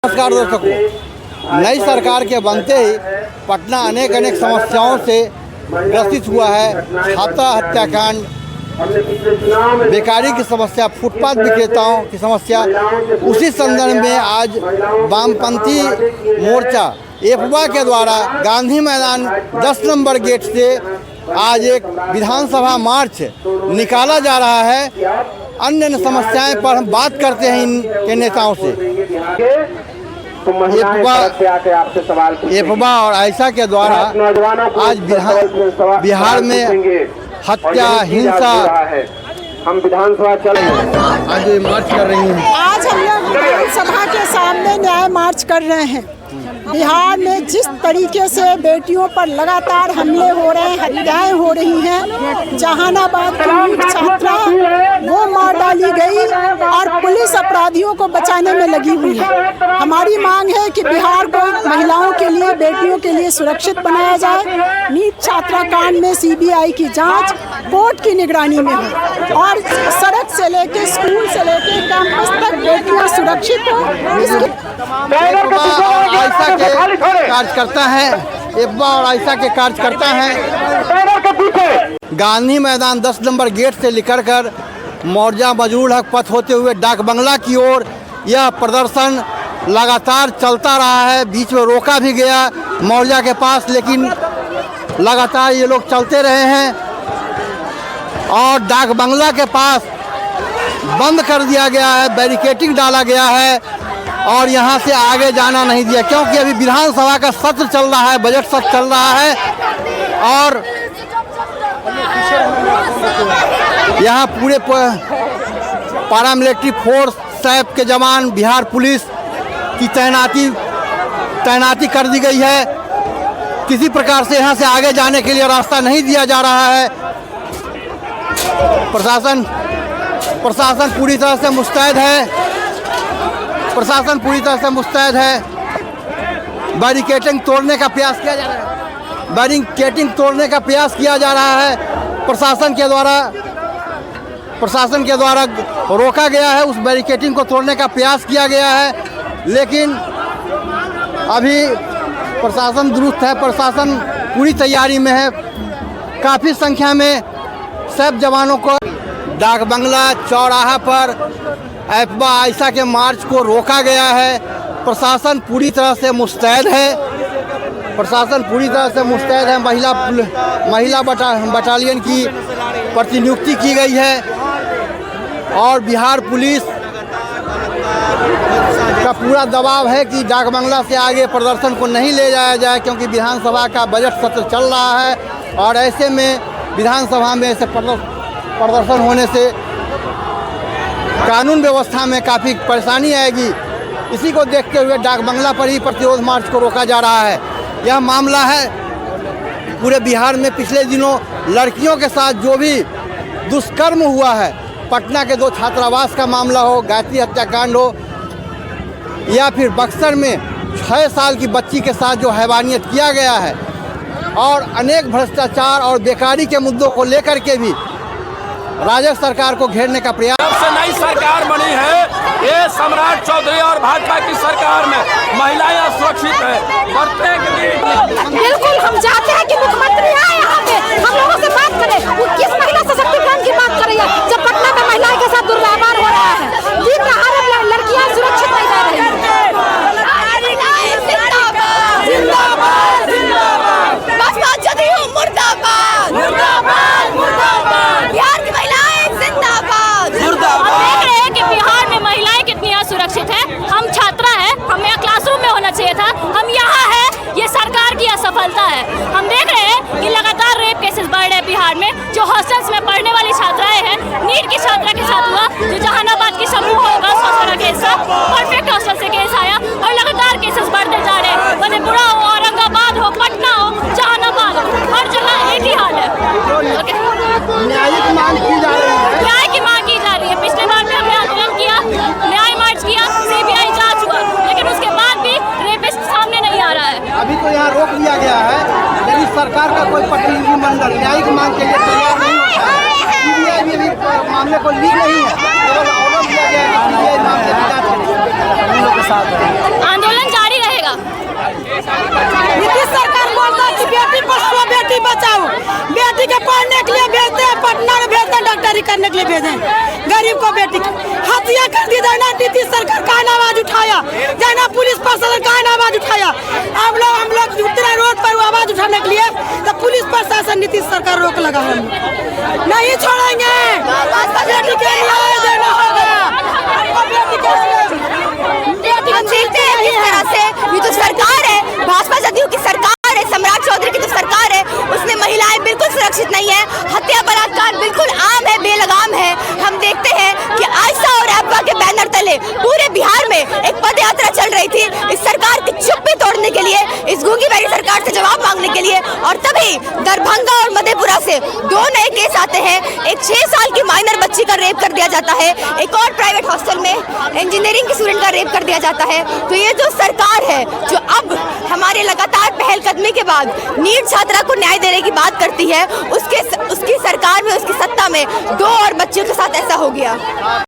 नमस्कार दर्शकों, नई सरकार के बनते ही पटना अनेक समस्याओं से ग्रसित हुआ है। छात्रा हत्याकांड, बेकारी की समस्या, फुटपाथ विक्रेताओं की समस्या। उसी संदर्भ में आज वामपंथी मोर्चा एफवा के द्वारा गांधी मैदान 10 नंबर गेट से आज एक विधानसभा मार्च निकाला जा रहा है। अन्य समस्याएं पर हम बात करते हैं इनके नेताओं से। एफवा और आयशा के द्वारा आज बिहार में हत्या, हिंसा, हम विधानसभा चल रहे हैं। आज मार्च कर रही हैं। आज हम लोग विधानसभा के सामने न्याय मार्च कर रहे हैं। बिहार में जिस तरीके से बेटियों पर लगातार हमले हो रहे हैं, हत्याएं हो रही हैं, जहानाबाद की छात्रा वो मार डाली गई और पुलिस अपराधियों को बचाने में लगी हुई है। हमारी मांग है कि बिहार को महिलाओं के लिए, बेटियों के लिए सुरक्षित बनाया जाए। नीट छात्रा कांड में सीबीआई की जांच कोर्ट की निगरानी में हो और सड़क से लेके, स्कूल से लेके कैंपस तक बेटियां सुरक्षित हो। आयशा के कार्यकर्ता हैं, एफवा और आयशा के कार्यकर्ता हैं। गांधी मैदान 10 नंबर गेट से निकलकर मौजा मजरूल हक पथ होते हुए डाक बंगला की ओर यह प्रदर्शन लगातार चलता रहा है। बीच में रोका भी गया मौजा के पास, लेकिन लगातार ये लोग चलते रहे हैं और डाक बंगला के पास बंद कर दिया गया है, बैरिकेडिंग डाला गया है और यहाँ से आगे जाना नहीं दिया, क्योंकि अभी विधानसभा का सत्र चल रहा है, बजट सत्र चल रहा है और यहाँ पूरे पैरामिलिट्री फोर्स टाइप के जवान, बिहार पुलिस की तैनाती कर दी गई है। किसी प्रकार से यहाँ से आगे जाने के लिए रास्ता नहीं दिया जा रहा है। प्रशासन पूरी तरह से मुस्तैद है। प्रशासन पूरी तरह से मुस्तैद है। बैरिकेडिंग तोड़ने का प्रयास किया जा रहा है। बैरिकेडिंग तोड़ने का प्रयास किया जा रहा है। प्रशासन के द्वारा रोका गया है। उस बैरिकेडिंग को तोड़ने का प्रयास किया गया है, लेकिन अभी प्रशासन दुरुस्त है। प्रशासन पूरी तैयारी में है। काफ़ी संख्या में सब जवानों को डाक बंगला चौराहा पर एफवा आयशा के मार्च को रोका गया है। प्रशासन पूरी तरह से मुस्तैद है। महिला बटालियन की प्रतिनियुक्ति की गई है और बिहार पुलिस का पूरा दबाव है कि डाक बंगला से आगे प्रदर्शन को नहीं ले जाया जाए, क्योंकि विधानसभा का बजट सत्र चल रहा है और ऐसे में विधानसभा में ऐसे प्रदर्शन होने से कानून व्यवस्था में काफ़ी परेशानी आएगी। इसी को देखते हुए डाक बंगला पर ही प्रतिरोध मार्च को रोका जा रहा है। यह मामला है पूरे बिहार में पिछले दिनों लड़कियों के साथ जो भी दुष्कर्म हुआ है, पटना के 2 छात्रावास का मामला हो, गायत्री हत्याकांड हो, या फिर बक्सर में 6 साल की बच्ची के साथ जो हैवानियत किया गया है, और अनेक भ्रष्टाचार और बेकारी के मुद्दों को लेकर के भी राजग सरकार को घेरने का प्रयास। जब से नई सरकार बनी है, ये सम्राट चौधरी और भाजपा की सरकार में महिलाएं असुरक्षित है। बिल्कुल हम चाहते हैं कि मुख्यमंत्री आए यहाँ पे, हम लोगों से बात करें। वो किस महिला सशक्तिकरण की बात कर रही है जब पटना में महिलाएं के साथ दुर्व्यवहार हो रहा है, दिन प्रहार लड़कियां सुरक्षित नहीं रह रही है। जिंदाबाद जिंदाबाद, बसपा जदयू मुर्दाबाद मुर्दाबाद मुर्दाबाद, बिहार की महिलाएं जिंदाबाद मुर्दाबाद। देख रहे हैं कि बिहार में महिलाएं कितनी असुरक्षित है। हम छात्रा है, हमें क्लासरूम में होना चाहिए था, हम यहाँ है। ये सरकार की असफलता है। हम देख रहे हैं कि लगातार रेप केसेस बढ़ रहे हैं बिहार में। जो हॉस्टल्स में पढ़ने वाली छात्राएं हैं, नीट की छात्रा के साथ हुआ, जो जहानाबाद की समूह होगा का केस था, परफेक्ट हॉस्टल से केस आया और लगातार केसेस बढ़ते जा रहे हैं। मधेपुरा हो, औरंगाबाद हो, पटना हो, जहानाबाद हो, हर जगह एक ही हाल है। न्याय की मांग की जा रही है। न्याय की मांग की जा रही है। पिछले बार भी हमने आंदोलन किया, न्याय मार्च किया, सीबीआई जांच हुआ, लेकिन उसके बाद भी रेपिस्ट सामने नहीं आ रहा है। अभी तो यहाँ रोक दिया गया है, लेकिन सरकार का कोई प्रतिनिधिमंडल न्याय की मांग के लिए तैयार नहीं है। सीबीआई भी मामले को ली नहीं है। बेटी की हत्या कर दी जाए ना। नीतीश सरकार का आवाज उठाया जाए ना, पुलिस प्रशासन का आवाज उठाया। हम लोग उतरे रोड पर आवाज उठाने के लिए, तो पुलिस प्रशासन नीतीश सरकार रोक लगा। हम नहीं छोड़ेंगे, बेटी के न्याय देना होगा। हम देखते हैं किस तरह से ये जो सरकार है, भाजपा जदयू की सरकार है, सम्राट चौधरी की जो सरकार है, उसमें महिलाएं बिल्कुल सुरक्षित नहीं है। हत्या बलात्कार बिल्कुल आम है, बेलगाम है। हम देखते हैं कि आयशा और अब्बा के बैनर तले पूरे बिहार में एक पद यात्रा चल रही थी, इस सरकार की चुप्पी तोड़ने के लिए, इस गूंगी बैठी सरकार से जवाब मांगने के लिए। और तभी दरभंगा और मधेपुरा से 2 नए केस आते हैं। एक 6 साल की माइनर बच्ची का रेप कर दिया जाता है, एक और प्राइवेट हॉस्टल में इंजीनियरिंग की स्टूडेंट का रेप कर दिया जाता है। तो ये जो सरकार है, जो अब हमारे लगातार पहलकदमी के बाद नीट छात्रा को न्याय देने की बात करती है, उसकी सरकार में, उसकी सत्ता में 2 और बच्चियों के साथ ऐसा हो गया।